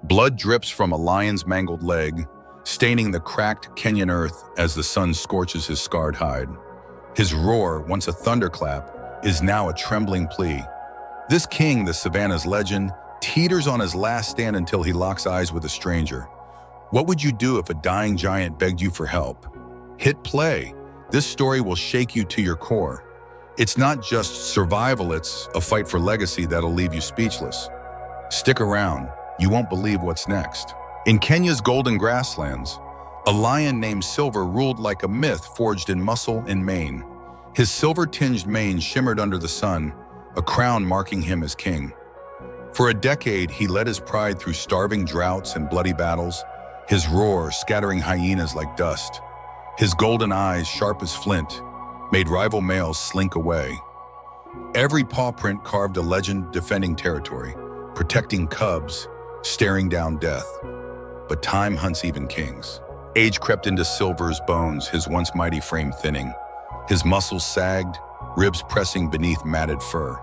Blood drips from a lion's mangled leg, staining the cracked Kenyan earth as the sun scorches his scarred hide. His roar, once a thunderclap, is now a trembling plea. This king, the savannah's legend, teeters on his last stand until he locks eyes with a stranger. What would you do if a dying giant begged you for help? Hit play. This story will shake you to your core. It's not just survival, it's a fight for legacy that'll leave you speechless. Stick around, you won't believe what's next. In Kenya's golden grasslands, a lion named Silver ruled like a myth forged in muscle and mane. His silver-tinged mane shimmered under the sun, a crown marking him as king. For a decade, he led his pride through starving droughts and bloody battles, his roar scattering hyenas like dust. His golden eyes, sharp as flint, made rival males slink away. Every paw print carved a legend defending territory, protecting cubs, staring down death. But time hunts even kings. Age crept into Silver's bones, his once mighty frame thinning. His muscles sagged, ribs pressing beneath matted fur.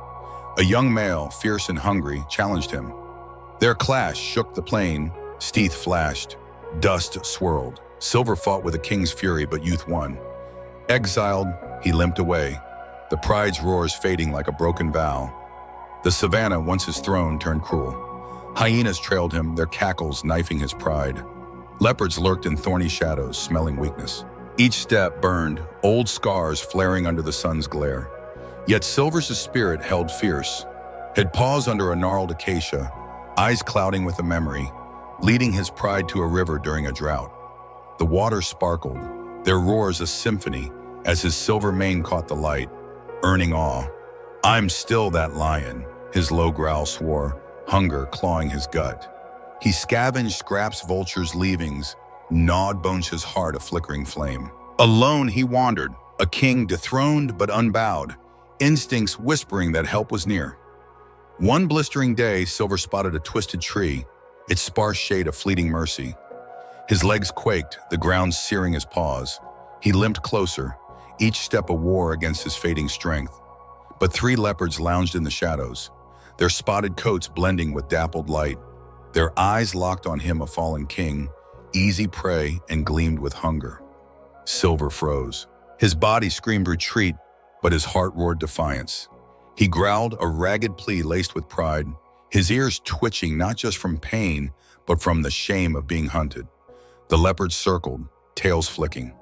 A young male, fierce and hungry, challenged him. Their clash shook the plain, teeth flashed, dust swirled. Silver fought with a king's fury, but youth won. Exiled, he limped away, the pride's roars fading like a broken vow. The savannah, once his throne, turned cruel. Hyenas trailed him, their cackles knifing his pride. Leopards lurked in thorny shadows, smelling weakness. Each step burned, old scars flaring under the sun's glare. Yet Silver's spirit held fierce, had paws under a gnarled acacia, eyes clouding with a memory, leading his pride to a river during a drought. The water sparkled, their roars a symphony, as his silver mane caught the light, earning awe. "I'm still that lion," his low growl swore, hunger clawing his gut. He scavenged scraps, vultures' leavings, gnawed Bones' heart a flickering flame. Alone he wandered, a king dethroned but unbowed, instincts whispering that help was near. One blistering day, Silver spotted a twisted tree, its sparse shade a fleeting mercy. His legs quaked, the ground searing his paws. He limped closer, each step a war against his fading strength. But 3 leopards lounged in the shadows, their spotted coats blending with dappled light. Their eyes locked on him, a fallen king, easy prey and gleamed with hunger. Silver froze. His body screamed retreat, but his heart roared defiance. He growled a ragged plea laced with pride, his ears twitching not just from pain, but from the shame of being hunted. The leopards circled, tails flicking.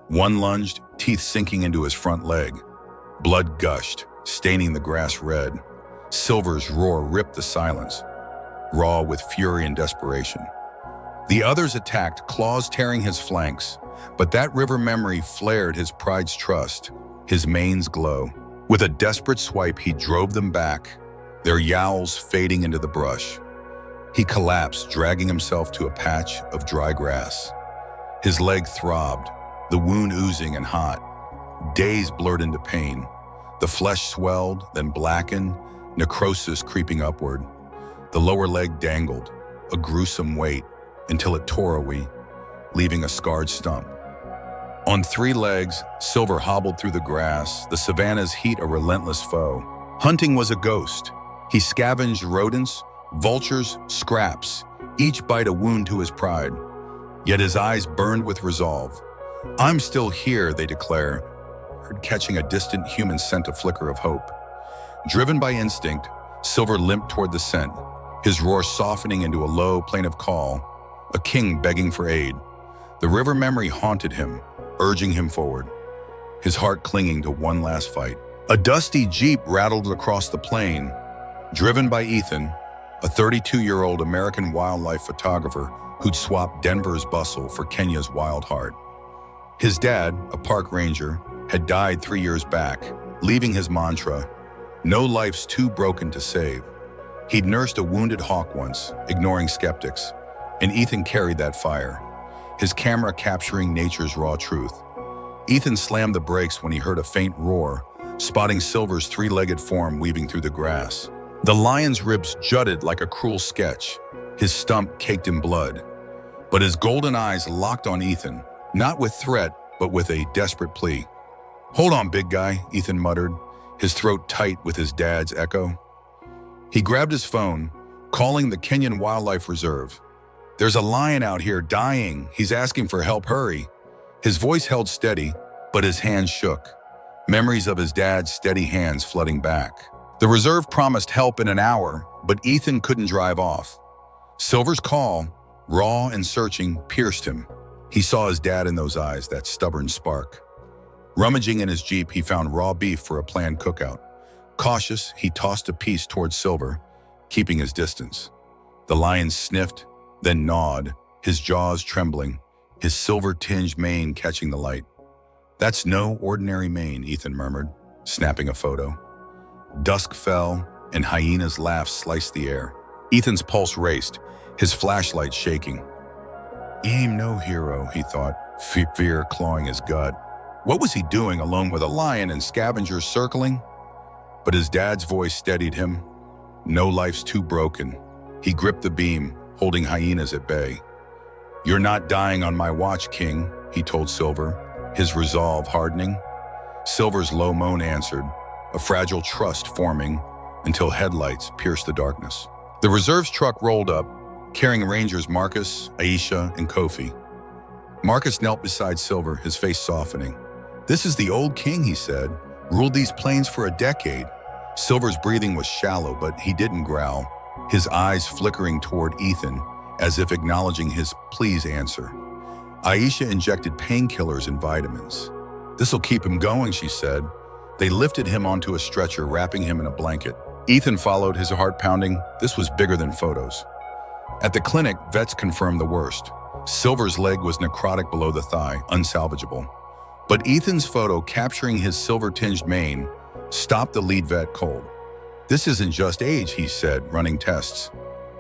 One lunged, teeth sinking into his front leg. Blood gushed, staining the grass red. Silver's roar ripped the silence, raw with fury and desperation. The others attacked, claws tearing his flanks, but that river memory flared his pride's trust, his mane's glow. With a desperate swipe, he drove them back, their yowls fading into the brush. He collapsed, dragging himself to a patch of dry grass. His leg throbbed, the wound oozing and hot. Days blurred into pain. The flesh swelled, then blackened, necrosis creeping upward. The lower leg dangled, a gruesome weight, until it tore away, leaving a scarred stump. On 3 legs, Silver hobbled through the grass, the savannah's heat a relentless foe. Hunting was a ghost. He scavenged rodents, vultures, scraps, each bite a wound to his pride. Yet his eyes burned with resolve. "I'm still here," they declare, catching a distant human scent, a flicker of hope. Driven by instinct, Silver limped toward the scent, his roar softening into a low, plaintive call, a king begging for aid. The river memory haunted him, urging him forward, his heart clinging to one last fight. A dusty jeep rattled across the plain, driven by Ethan, a 32-year-old American wildlife photographer who'd swapped Denver's bustle for Kenya's wild heart. His dad, a park ranger, had died 3 years back, leaving his mantra, "No life's too broken to save." He'd nursed a wounded hawk once, ignoring skeptics, and Ethan carried that fire, his camera capturing nature's raw truth. Ethan slammed the brakes when he heard a faint roar, spotting Silver's 3-legged form weaving through the grass. The lion's ribs jutted like a cruel sketch, his stump caked in blood. But his golden eyes locked on Ethan, not with threat, but with a desperate plea. "Hold on, big guy," Ethan muttered, his throat tight with his dad's echo. He grabbed his phone, calling the Kenyan Wildlife Reserve. "There's a lion out here dying. He's asking for help, hurry." His voice held steady, but his hands shook. Memories of his dad's steady hands flooding back. The reserve promised help in an hour, but Ethan couldn't drive off. Silver's call, raw and searching, pierced him. He saw his dad in those eyes, that stubborn spark. Rummaging in his Jeep, he found raw beef for a planned cookout. Cautious, he tossed a piece towards Silver, keeping his distance. The lion sniffed, then gnawed, his jaws trembling, his silver-tinged mane catching the light. "That's no ordinary mane," Ethan murmured, snapping a photo. Dusk fell, and hyena's laugh sliced the air. Ethan's pulse raced, his flashlight shaking. "Aim no hero," he thought, fear clawing his gut. What was he doing alone with a lion and scavengers circling? But his dad's voice steadied him. "No life's too broken." He gripped the beam, holding hyenas at bay. "You're not dying on my watch, King," he told Silver, his resolve hardening. Silver's low moan answered, a fragile trust forming until headlights pierced the darkness. The reserve's truck rolled up, carrying Rangers Marcus, Aisha, and Kofi. Marcus knelt beside Silver, his face softening. "This is the old king," he said, "ruled these plains for a decade." Silver's breathing was shallow, but he didn't growl, his eyes flickering toward Ethan, as if acknowledging his please answer. Aisha injected painkillers and vitamins. "This'll keep him going," she said. They lifted him onto a stretcher, wrapping him in a blanket. Ethan followed, his heart pounding. This was bigger than photos. At the clinic, vets confirmed the worst. Silver's leg was necrotic below the thigh, unsalvageable. But Ethan's photo capturing his silver-tinged mane stopped the lead vet cold. "This isn't just age," he said, running tests.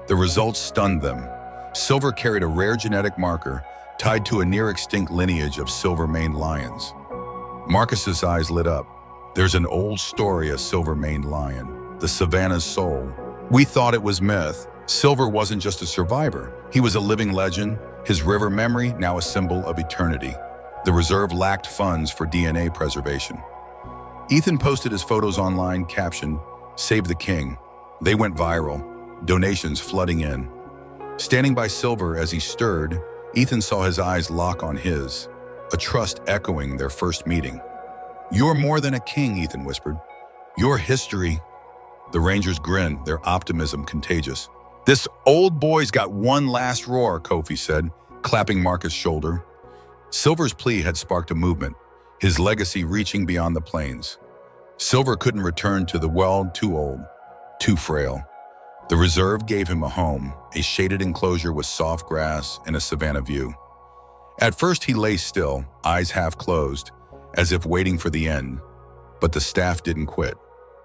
The results stunned them. Silver carried a rare genetic marker tied to a near-extinct lineage of silver-maned lions. Marcus's eyes lit up. "There's an old story of silver-maned lion, the savannah's soul. We thought it was myth. Silver wasn't just a survivor. He was a living legend, his river memory now a symbol of eternity." The reserve lacked funds for DNA preservation. Ethan posted his photos online, captioned, "Save the King." They went viral, donations flooding in. Standing by Silver as he stirred, Ethan saw his eyes lock on his, a trust echoing their first meeting. "You're more than a king," Ethan whispered. "You're history." The Rangers grinned, their optimism contagious. "This old boy's got one last roar," Kofi said, clapping Marcus' shoulder. Silver's plea had sparked a movement, his legacy reaching beyond the plains. Silver couldn't return to the world, too old, too frail. The reserve gave him a home, a shaded enclosure with soft grass and a savanna view. At first he lay still, eyes half closed, as if waiting for the end. But the staff didn't quit.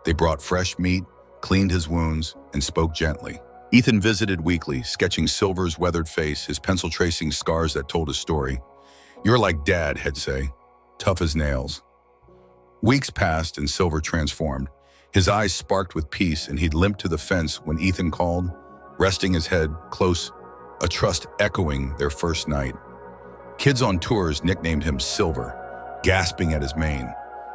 They brought fresh meat, cleaned his wounds, and spoke gently. Ethan visited weekly, sketching Silver's weathered face, his pencil tracing scars that told his story. "You're like Dad," he'd say, tough as nails. Weeks passed and Silver transformed. His eyes sparked with peace and he'd limp to the fence when Ethan called, resting his head close, a trust echoing their first night. Kids on tours nicknamed him Silver, gasping at his mane.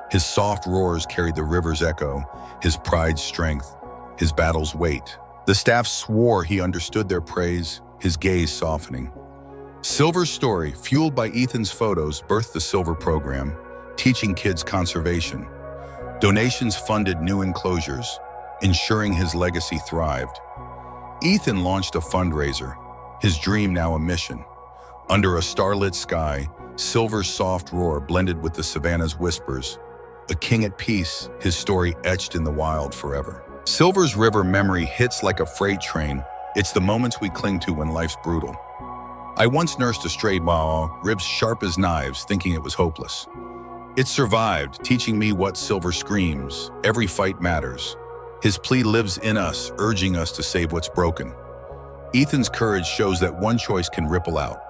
His soft roars carried the river's echo, his pride's strength, his battle's weight. The staff swore he understood their praise, his gaze softening. Silver's story, fueled by Ethan's photos, birthed the Silver program, teaching kids conservation. Donations funded new enclosures, ensuring his legacy thrived. Ethan launched a fundraiser, his dream now a mission. Under a starlit sky, Silver's soft roar blended with the savannah's whispers. A king at peace, his story etched in the wild forever. Silver's river memory hits like a freight train. It's the moments we cling to when life's brutal. "I once nursed a stray Paws, ribs sharp as knives, thinking it was hopeless. It survived, teaching me what Silver screams. Every fight matters. His plea lives in us, urging us to save what's broken." Ethan's courage shows that one choice can ripple out.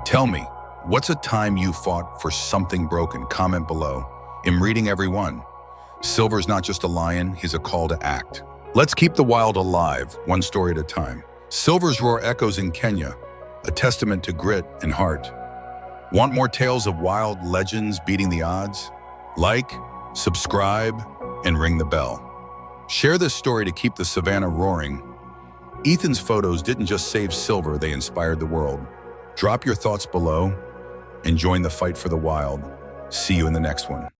Tell me, what's a time you fought for something broken? Comment below. I'm reading every one. Silver's not just a lion, he's a call to act. Let's keep the wild alive, one story at a time. Silver's roar echoes in Kenya, a testament to grit and heart. Want more tales of wild legends beating the odds? Like, subscribe, and ring the bell. Share this story to keep the savannah roaring. Ethan's photos didn't just save silver, they inspired the world. Drop your thoughts below and join the fight for the wild. See you in the next one.